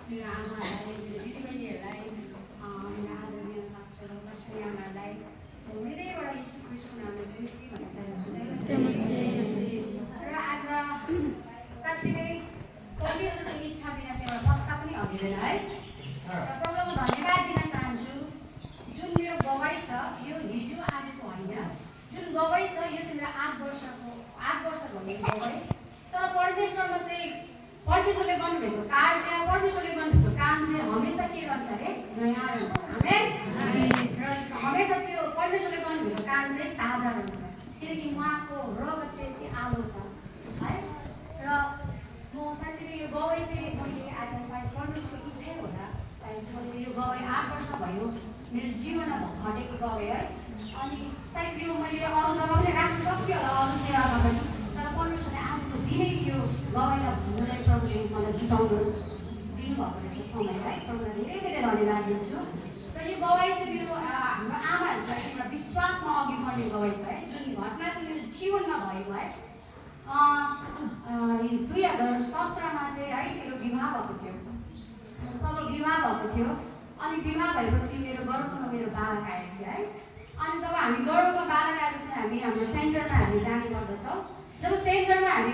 मेरो आमाहरूलाई मेरो दिदीबहिनीहरूलाई मेरो आदरणीय पास्टर दर्शनी आमाहरूलाई हृदयबाट यीशु ख्रीष्टको नाममा जय मसीह भन्न चाहन्छु। र आज साँच्चै नै परमेश्वरको इच्छा बिना चाहिँ एउटा पत्ता पनि हल्लिँदैन है। र प्रभुलाई धन्यवाद दिन चाहन्छु। जुन मेरो गवाई छ यो हिजो आजको होइन, जुन गवाई छ यो चाहिँ मेरो 8 वर्ष भएको गवाई। तर परमेश्वरमा चाहिँ परमेश्वरले गर्नुभएको कार्य, परमेश्वरले गर्नुभएको काम चाहिँ हमेसा के रहन्छ अरे? नयाँ रहन्छ। आमेन। र हमेसा त्यो परमेश्वरले गर्नुभएको काम चाहिँ ताजा रहन्छ, किनकि उहाँको रगत चाहिँ यति आलो छ है। र म साँच्चै नै यो गवाई चाहिँ मैले आज सायद परमेश्वरको इच्छै होला, सायद मैले यो गवाई 8 वर्ष भयो मेरो जीवनमा घटेको गवाई है। अनि सायद यो मैले अरू जग्गा पनि राख्न सक्थेँ होला, अरू सेवामा पनि, तर परमेश्वरले आजको दिनै यो गवाईलाई भन्नुलाई प्रभुले मलाई जुटाउनु दिनुभएको रहेछ समय है। प्रभुलाई धेरै धेरै धन्यवाद दिन्छु। र यो गवाई चाहिँ मेरो हाम्रो आमाहरूलाई एउटा विश्वासमा अघि बढ्ने गवाई छ है। जुन घटना चाहिँ मेरो जीवनमा भएको है। 2017मा चाहिँ है मेरो विवाह भएको थियो। जब विवाह भएको थियो अनि विवाह भएपछि मेरो गर्भमा मेरो बालक आएको थियो है। अनि जब हामी गर्भमा बालक आएपछि हामी हाम्रो सेन्टरमा हामी जाने गर्दछौँ। जब सेन्टरमा हामी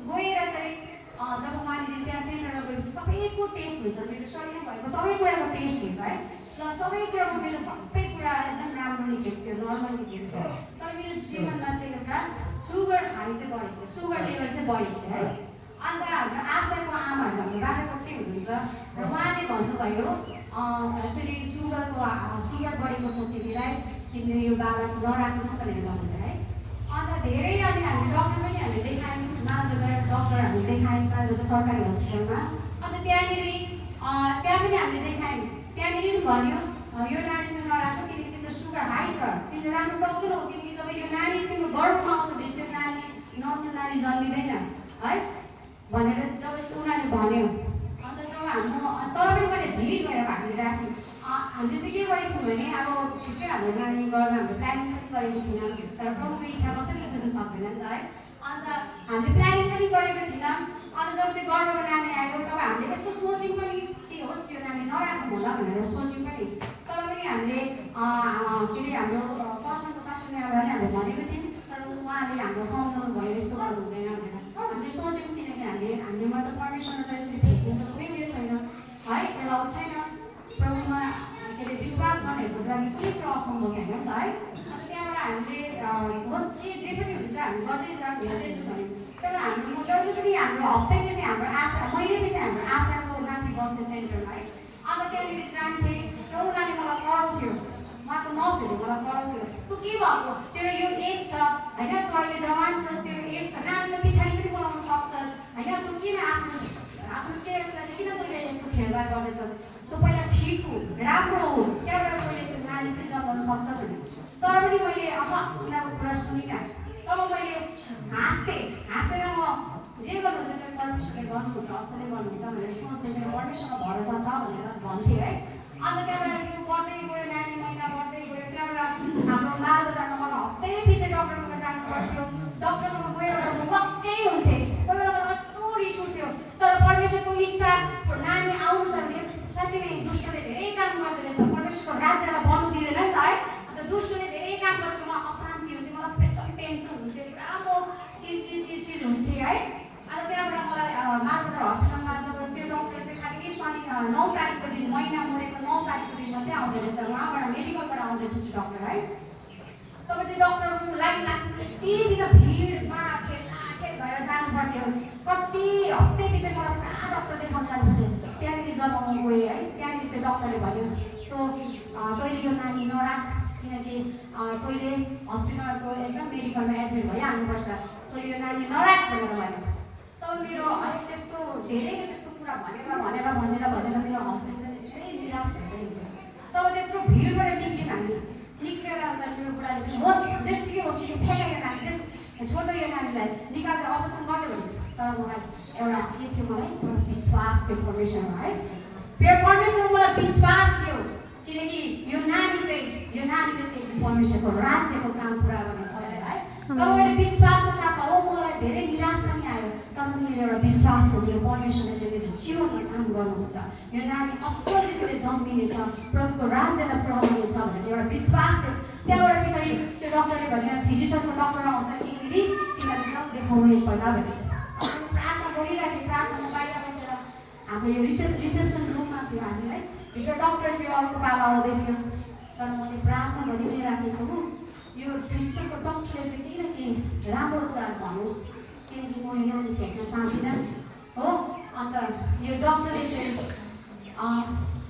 गएर चाहिँ जब वहाँनिर त्यहाँ सेन्टरमा गएपछि सबैको टेस्ट हुन्छ, मेरो शरीरमा भएको सबै कुराको टेस्ट हुन्छ है। र सबै कुरामा मेरो सबै कुरा एकदम राम्रो निक्लेको थियो, नर्मल निक्लेको थियो। तर मेरो जीवनमा चाहिँ एउटा सुगर हाई चाहिँ बढेको थियो, सुगर लेभल चाहिँ बढेको थियो है। अन्त हाम्रो आशाको आमाहरू हाम्रो बाख्राकोटकै हुनुहुन्छ र उहाँले भन्नुभयो यसरी सुगर बढेको छ तिमीलाई, तिमीले यो बालक नराख्नु भनेर भन्नुभयो है। अन्त धेरै अनि हामीले डक्टर पनि हामीले देखायौँ, मालबजार डक्टर हामीले देखायौँ, मालबजार सरकारी हस्पिटलमा। अन्त त्यहाँ पनि हामीले देखायौँ, त्यहाँनिर पनि भन्यो यो नानी चाहिँ नराख्नु, किनकि तिम्रो सुगर हाई छ, तिमीले राख्नु सक्दैनौ, किनकि जब यो नानी तिम्रो गर्भमा आउँछ भने त्यो नानी नर्मल नानी जन्मिँदैन है भनेर जब उनीहरूले भन्यो। अन्त जब तर पनि मैले ढिल भएर हामीले राख्यौँ। हामीले चाहिँ के गरेको थियौँ भने अब छिट्टै हाम्रो नानी गर्न हामीले प्लानिङ पनि गरेको थिएनौँ, तर प्रभुको इच्छा कसैले बुझ्न सक्दैन नि त है। अन्त हामीले प्लानिङ पनि गरेको थिएनौँ। अन्त जब त्यो गर्भमा नानी आयो तब हामीले यस्तो सोच्यौँ पनि कि होस् यो नानी नराख्नु होला भनेर सोच्यौँ पनि। तर पनि हामीले के अरे हाम्रो पास्टर आमाले हामीले भनेको थियौँ, तर उहाँले हाम्रो सम्झाउनु भयो यस्तो गर्नु हुँदैन भनेर। हामीले सोच्यौँ, किनकि हामीमा त परमेश्वरमा त यसरी भेट्नु त कुनै उयो छैन है, एलाउ छैन। प्रभुमा के अरे विश्वास गर्नेहरूको लागि कुनै कुरा असम्भव छैन नि त है। अन्त त्यहाँबाट हामीले होस् जे पनि हुन्छ हामी गर्दै जाऊँ, हेर्दैछु भन्यो। तर हाम्रो जहिले पनि हाम्रो हप्तैपछि हाम्रो आशा, महिनापछि हाम्रो आशाको माथि बस्ने सेन्टरमा है। अन्त त्यहाँनिर जान्थेँ र उनीहरूले मलाई कराउँथ्यो, उहाँको नर्सहरूले मलाई कराउँथ्यो, तँ के भएको, तेरो यो एज छ होइन, तँ अहिले जवान छस्, तेरो एज छ, नानी त पछाडि पनि बनाउन सक्छस् होइन, तँ किन आफ्नो सेहतलाई चाहिँ किन तैँले यस्तो खेलबाड गर्दैछस्, तँ पहिला ठिक हो, राम्रो हो, त्यहाँबाट तैँले त्यो नानी पनि जन्माउन सक्छस् भने। तर पनि मैले उनीहरूको कुरा सुनिनँ। तब मैले हाँसेर म जे गर्नुहुन्छ त्यो परमेश्वरले गर्नुहुन्छ, असलै गर्नुहुन्छ भनेर सोच्दै मेरो परमेश्वरमा भरोसा छ भनेर भन्थेँ है। अन्त त्यहाँबाट यो बढ्दै गयो, नानी महिना बढ्दै गयो। त्यहाँबाट हाम्रो मालबजारमा मलाई हप्तै पछि डक्टरकोमा जानु पर्थ्यो। डक्टरकोमा गएर म वाक्कै हुन्थेँ, कोही बेला मलाई कस्तो रिस उठ्थ्यो। तर परमेश्वरको इच्छा नानी आउनु छ भने साँच्चै नै दुष्टले धेरै काम गर्दो रहेछ, परमेश्वरको राज्यलाई बन्नु दिँदैन नि त है। अन्त दुष्टले धेरै काम गर्थ्यो, मलाई अशान्ति हुन्थ्यो, मलाई एकदम टेन्सन हुन्थ्यो, पुरा म चिड हुन्थेँ है। अन्त त्यहाँबाट मलाई मालबजार हस्पिटलमा जब त्यो डक्टर चाहिँ खालि शनि 9 तारिकको दिन, महिना मरेको 9 तारिकको दिन मात्रै आउँदो रहेछ, उहाँबाट मेडिकलबाट आउँदैछ त्यो डक्टर है। तब त्यो डक्टरको लाइन लाग्नु यति बिना भिडमा ठेल भएर जानु पर्थ्यो। कति हप्तै पछि मलाई पुरा डक्टर देखाउन जानु पर्थ्यो। त्यहाँनिर जब म गएँ है, त्यहाँनिर त्यो डक्टरले भन्यो तैँले यो नानी नराख, किनकि तैँले हस्पिटलमा तँ एकदम मेडिकलमा एडमिट भइहाल्नुपर्छ, तैँले यो नानी नराख भनेर भन्यो। तब मेरो है त्यस्तो धेरैले त्यस्तो कुरा भनेर मेरो हस्बेन्डले धेरै निराश भइसकेको थियो। तब त्यत्रो भिडबाट निक्ल्यौँ हामी, निक्लेर अन्त मेरो बुढाले पनि होस् जेसुकै होस् त्यो फ्याँकायो नानी, छोड्दै यो नानीलाई निकालेर अपरेसन गरिदियो भने। तर मलाई एउटा के थियो, मलाई विश्वास थियो परमेश्वरमा है। परमेश्वरमा मलाई विश्वास थियो, किनकि यो नानीले चाहिँ परमेश्वरको राज्यको काम पुरा गर्ने सबै है। तब मैले विश्वासको साथमा मलाई धेरै निराश पनि आयो, तर पनि मेरो एउटा विश्वास थियो, मेरो परमेश्वरले चाहिँ मेरो जीवन जीवनमा काम गर्नुहुन्छ। यो नानी असल रीतिले जन्मिनेछ, प्रभुको राज्यलाई पुऱ्याउनेछ भनेर एउटा विश्वास थियो। त्यहाँबाट पछाडि त्यो डक्टरले भन्यो, फिजिसियनको डक्टर आउँछ कि दिदी तिमीहरू देखाउनु एकपल्ट भनेर प्रार्थना गरिरहेको थिएँ। प्रार्थनामा बाहिर बसेर हाम्रो यो रिसेप्सन रुममा थियो हामी है, भित्र डक्टर थियो, अर्को पाला आउँदै थियो। तर मैले प्रार्थना गरि नै राखेको हो, यो फिजिसियनको डक्टरले चाहिँ केही न केही राम्रो कुराहरू भन्नुहोस्, किनकि म यो नानी फ्याँक्न चाहदिनँ हो। अन्त यो डक्टरले चाहिँ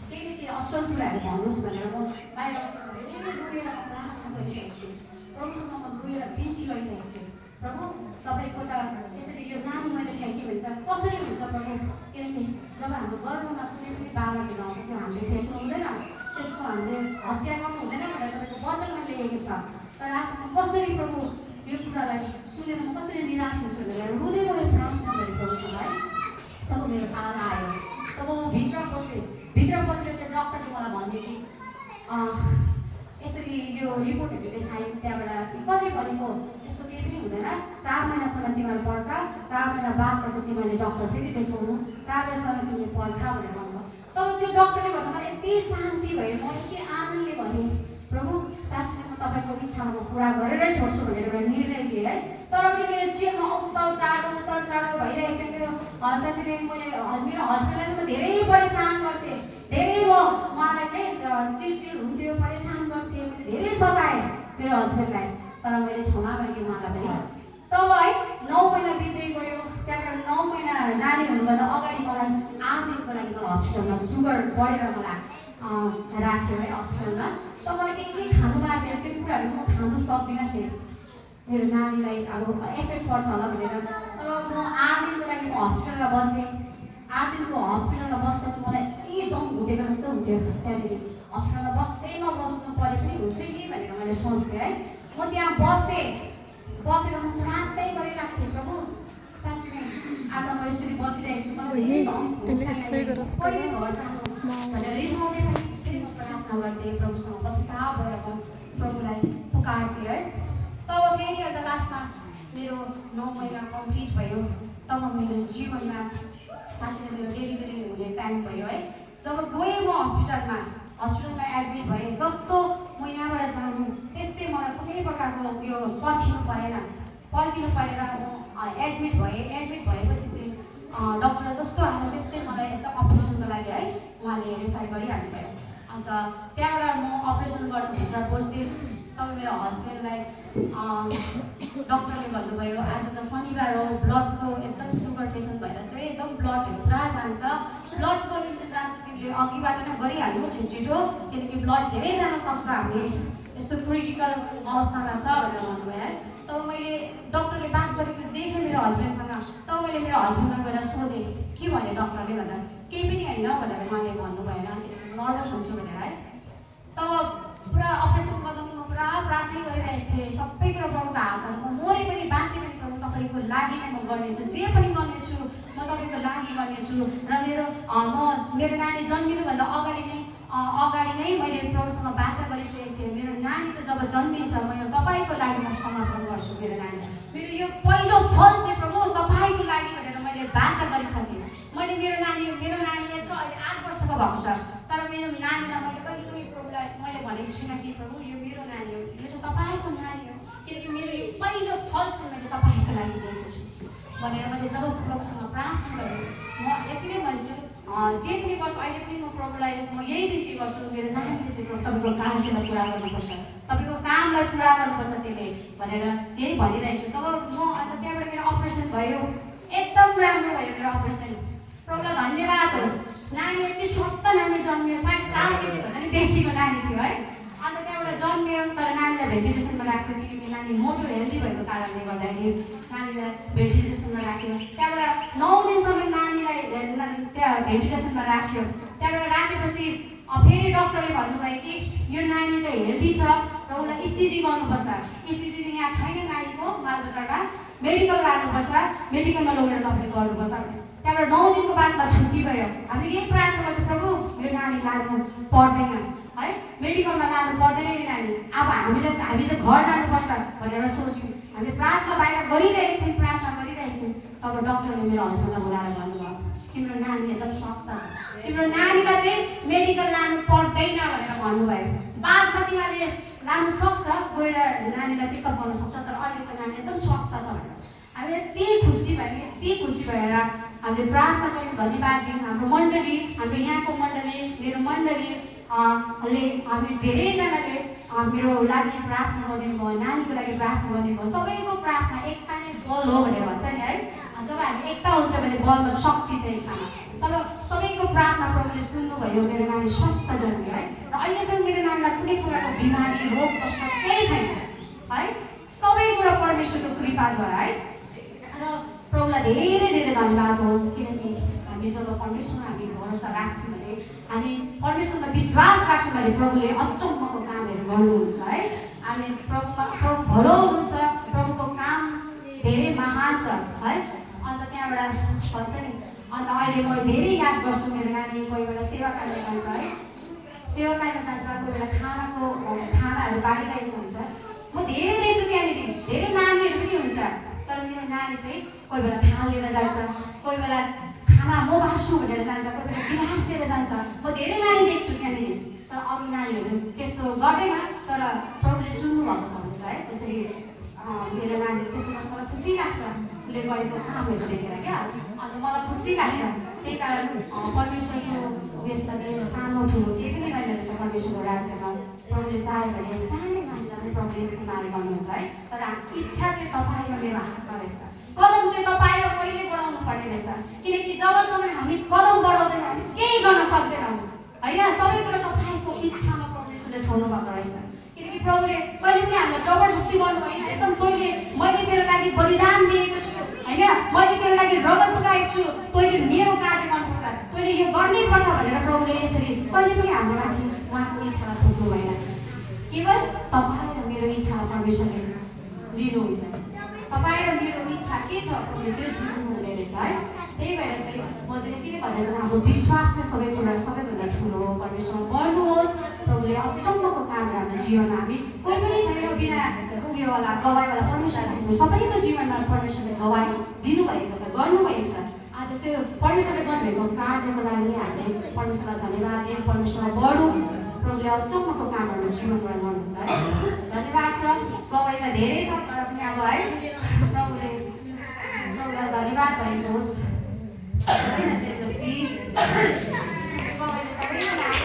केही न केही असल कुराहरू भन्नुहोस् भनेर म बाहिर बसेर धेरै रोएर प्रार्थना गरिरहेको थिएँ। प्रभुसँग म रोएर बिन्ती गरिरहेको थिएँ, प्रभु तपाईँको त यसरी यो नानी मैले फ्याँकेँ भने त कसरी हुन्छ प्रभु, किनकि जब हाम्रो गर्भमा कुनै पनि बालकहरू आउँछ त्यो हामीले फ्याँक्नु हुँदैन, त्यसको हामीले हत्या गर्नु हुँदैन भनेर तपाईँको वचनमा लेखेको छ। तर आज म कसरी प्रभु यो कुरालाई सुनेर म कसरी निराश हुन्छु भनेर रुँदै मैले प्रार्थना गरेँ प्रभुसँग है। तब मेरो पाला आयो, तब म भित्र पसेँ। भित्र पसेर त्यो डक्टरले मलाई भन्यो कि यसरी यो रिपोर्टहरू देखायो, त्यहाँबाट कति भनेको यस्तो केही पनि हुँदैन, 4 महिनासम्म तिमीले पर्खा, 4 महिना बादपछि तिमीले डक्टर फेरि देखाउनु, 4 वर्षसम्म तिमीले पर्खा भनेर भन्नुभयो। तब त्यो डक्टरले भन्दा मलाई यति शान्ति भयो, म यति आनन्दले भनेँ प्रभु साँच्चै म तपाईँको इच्छामा म पुरा गरेरै छोड्छु भनेर एउटा निर्णय लिएँ है। तर पनि मेरो जीवनमा उतार चाडो भइरहेको थियो। मेरो साँच्चै मैले मेरो हस्बेन्डलाई म धेरै परेशान गर्थेँ, धेरै उहाँलाई चाहिँ चिडचिड हुन्थ्यो, परेशान गर्थेँ, मैले धेरै सताएँ मेरो हस्बेन्डलाई। तर मैले क्षमा मागेँ उहाँलाई पनि। तब है 9 महिना बित्दै गयो। त्यहाँबाट 9 महिना नानी हुनुभन्दा अगाडि मलाई 8 दिनको लागि मलाई हस्पिटलमा सुगर बढेर मलाई राख्यो है हस्पिटलमा। तब मलाई के खानु लाग्यो त्यो कुराहरू म खानु सक्दिनँ थिएँ, मेरो नानीलाई अब एफेक्ट पर्छ होला भनेर। तब म 8 दिनको लागि म हस्पिटलमा बसेँ। 8 दिनको हस्पिटलमा बस्दा मलाई यति दम घुटेको जस्तो हुन्थ्यो। त्यहाँनिर हस्पिटलमा बस्दैमा बस्नु परे पनि हुन्थ्यो कि भनेर मैले सोच्थेँ है। म त्यहाँ बसेर म प्रार्थनै गरिरहेको थिएँ, प्रभु साँच्चै नै आज म यसरी बसिरहेको छु, मलाई धेरै दम घुसिरहेको कहिले घर जानु भनेर रिसाउँदै पनि फेरि म प्रार्थना गर्थेँ, प्रभुसँग पश्चाताप भएर प्रभुलाई पुकार्थेँ है। तब फेरि अन्त लास्टमा मेरो 9 महिना कम्प्लिट भयो। तब मेरो जीवनमा साँच्चै मेरो डेलिभरी हुने टाइम भयो है। जब गएँ म हस्पिटलमा एडमिट भएँ, जस्तो म यहाँबाट जानु त्यस्तै मलाई कुनै प्रकारको यो पर्खिनु परेन। म एडमिट भएँ। एडमिट भएपछि चाहिँ डक्टर जस्तो आयो त्यस्तै मलाई एकदम अपरेसनको लागि है उहाँले रेफर गरिहाल्नु भयो। अन्त त्यहाँबाट म अपरेसन गर्नु भित्र पसेँ। तब मेरो हस्बेन्डलाई डक्टरले भन्नुभयो आज त शनिबार हो, ब्लडको एकदम सुगर पेसेन्ट भएर चाहिँ एकदम ब्लडहरू पुरा जान्छ, ब्लडको इन्तजाम चाहिँ तिमीले अघिबाट नै गरिहाल्नु छिटो, किनकि ब्लड धेरै जान सक्छ, हामी यस्तो क्रिटिकल अवस्थामा छ भनेर भन्नुभयो है। तब मैले डक्टरले बात गरेको देखेँ मेरो हस्बेन्डसँग। तब मैले मेरो हस्बेन्डलाई गएर सोधेँ के भने डक्टरले भन्दा केही पनि होइन भनेर उहाँले भन्नुभएन, किनकि नर्भस हुन्छु भनेर है। तब पुरा अपरेसन गर्दा म पुरा प्रार्थना गरिरहेको थिएँ, सबै कुरो प्रभुको हातमा। म मरे पनि बाँचे पनि प्रभु तपाईँको लागि नै म गर्नेछु, जे पनि गर्नेछु म तपाईँको लागि गर्नेछु। र मेरो नानी जन्मिनुभन्दा अगाडि नै मैले प्रभुसँग बाचा गरिसकेको थिएँ। मेरो नानी चाहिँ जब जन्मिन्छ म यो तपाईँको लागि म समर्पण गर्छु। मेरो नानी मेरो यो पहिलो फल चाहिँ प्रभु तपाईँको लागि भनेर मैले बाचा गरिसकेँ। मेरो नानी यत्रो अहिले 8 वर्षको भएको छ, तर मेरो नानीलाई मैले कहिले पनि प्रभुलाई मैले भनेको छुइनँ कि प्रभु यो मेरो नानी हो, यो चाहिँ तपाईँको नानी हो, किनकि मेरो यो पहिलो फल चाहिँ मैले तपाईँको लागि दिएको छु भनेर मैले जब प्रभुसँग प्रार्थना गरेँ। म यति नै भन्छु, जे पनि गर्छु अहिले पनि म प्रभुलाई म यही बिन्ती गर्छु, मेरो नानीले चाहिँ तपाईँको कार्यलाई पुरा गर्नुपर्छ, तपाईँको कामलाई पुरा गर्नुपर्छ त्यसले भनेर यही भनिरहेको छु। तब म अन्त त्यहाँबाट मेरो अपरेसन भयो, एकदम राम्रो भयो मेरो अपरेसन। प्रभुलाई धन्यवाद होस्। नानी यति स्वस्थ नानी जन्मियो, 4.5 केजी भन्दा पनि बेसीको नानी थियो है। अन्त त्यहाँबाट जन्मियो, तर नानीलाई भेन्टिलेसनमा राख्यो, किनकि नानी मोटो हेल्दी भएको कारणले गर्दाखेरि नानीलाई भेन्टिलेसनमा राख्यो। त्यहाँबाट 9 दिनसम्म नानीलाई त्यहाँ भेन्टिलेसनमा राख्यो। त्यहाँबाट राखेपछि फेरि डक्टरले भन्नुभयो कि यो नानी त हेल्दी छ र उसलाई इसिजी गर्नुपर्छ। इसिजी चाहिँ यहाँ छैन नानीको, मालबजारमा मेडिकल लानुपर्छ, मेडिकलमा लगेर तपाईँले गर्नुपर्छ। त्यहाँबाट 9 दिनको बादमा छुट्टी भयो। हामीले यही प्रार्थना गर्छौँ, प्रभु यो नानी लानु पर्दैन है, मेडिकलमा लानु पर्दैन यो नानी, अब हामी चाहिँ घर जानुपर्छ भनेर सोच्यौँ। हामीले प्रार्थना बाहिर गरिरहेको थियौँ, तब डक्टरले मेरो हस्बेन्डलाई बोलाएर भन्नुभयो तिम्रो नानी एकदम स्वस्थ छ, तिम्रो नानीलाई चाहिँ मेडिकल लानु पर्दैन भनेर भन्नुभयो। बादमा तिमीहरूले लानु सक्छ, गएर नानीलाई चेकअप गर्न सक्छ, तर अहिले चाहिँ नानी एकदम स्वस्थ छ भनेर हामीले यति खुसी भएर हामीले प्रार्थना गऱ्यौँ, धन्यवाद दियौँ। हाम्रो मण्डली, हाम्रो यहाँको मण्डली, मेरो मण्डली ले हामी धेरैजनाले मेरो लागि प्रार्थना गरिदिनु भयो, नानीको लागि प्रार्थना गरिदिनु भयो। सबैको प्रार्थना एकता नै बल हो भनेर भन्छ नि है। जब हामी एकता हुन्छ भने बलमा शक्ति छ एकतामा। तर सबैको प्रार्थना प्रभुले सुन्नुभयो, मेरो नानी स्वस्थ जन्मियो है। र अहिलेसम्म मेरो नानीलाई कुनै प्रकारको बिमारी, रोग कष्ट केही छैन है। सबै कुरा परमेश्वरको कृपाद्वारा है। र प्रभुलाई धेरै धेरै धन्यवाद होस्, किनकि हामी जब परमेश्वरमा हामी भरोसा राख्छौँ भने, हामी परमेश्वरमा विश्वास राख्छौँ भने प्रभुले अचम्मको कामहरू गर्नुहुन्छ है। हामी प्रभु भलो हुनुहुन्छ, प्रभुको काम धेरै महान छ है। अन्त त्यहाँबाट भन्छ नि, अन्त अहिले म धेरै याद गर्छु मेरो नानी कोही बेला सेवा गर्न जान्छ है, सेवा गर्न जान्छ, कोही बेला खानाहरू बाँडिरहेको हुन्छ। म धेरै देख्छु त्यहाँनिर धेरै नानीहरू पनि हुन्छ, तर मेरो नानी चाहिँ कोही बेला थाल लिएर जान्छ, कोही बेला खाना म बाँड्छु भनेर जान्छ, कोही बेला गिलास लिएर जान्छ। म धेरै नानी देख्छु त्यहाँनिर, तर अरू नानीहरू त्यस्तो गर्दैन। तर प्रभुले चुन्नु भएको छ भने चाहिँ है, त्यसरी मेरो नानी त्यसो गर्छ, मलाई खुसी लाग्छ उसले गरेको कामहरू देखेर क्या। अन्त मलाई खुसी लाग्छ, त्यही कारण परमेश्वरको उयसमा चाहिँ सानो ठुलो केही पनि रहेन रहेछ परमेश्वरको राज्यमा। प्रभुले चाह्यो भने सानै नानीलाई पनि प्रभुले इस्तेमाल गर्नुहुन्छ है। तर इच्छा चाहिँ तपाईँ र मेरो हातमा रहेछ, कदम चाहिँ तपाईँ र पहिले बढाउनु पर्ने रहेछ। किनकि जबसम्म हामी कदम बढाउँदैन हामी केही गर्न सक्दैनौँ होइन। सबै कुरा तपाईँको इच्छामा परमेश्वरले छोड्नु भएको रहेछ। किनकि प्रभुले कहिले पनि हामीलाई जबरजस्ती गर्नु भएन, एकदम तैँले मैले तेरो लागि बलिदान दिएको छु होइन, मैले तेरो लागि रगत बगाएको छु, तैँले मेरो कार्य गर्नुपर्छ, तैँले यो गर्नै पर्छ भनेर प्रभुले यसरी कहिले पनि हाम्रो माथि उहाँको इच्छालाई थोक्नु भएन। केवल तपाईँ र मेरो इच्छालाई परमेश्वरले लिनुहुन्छ। तपाईँ र मेरो इच्छा के छ प्रभुले त्यो जित्नु हुने रहेछ है। त्यही भएर चाहिँ म चाहिँ यति नै भन्न चाहन्छु, हाम्रो विश्वास नै सबै कुरा सबैभन्दा ठुलो हो। परमेश्वरमा बढ्नुहोस्, प्रभुले अचम्मको कामहरू हाम्रो जीवनमा हामी कोही पनि छैन बिना उयोवाला गवाईवाला परमेश्वरले सबैको जीवनमा परमेश्वरले गवाई दिनुभएको छ, गर्नुभएको छ। आज त्यो परमेश्वरले गर्नुभएको कार्यको लागि नै हामीले परमेश्वरलाई धन्यवाद दियौँ। परमेश्वरमा बढौँ, प्रभुले अचम्मको कामहरू जीवनबाट गर्नुहुन्छ है। धन्यवाद छ, गवाई त धेरै छ तर पनि अब है प्रभुलाई धन्यवाद भएको होस्। सबैलाई चाहिँ गवाईले सबैलाई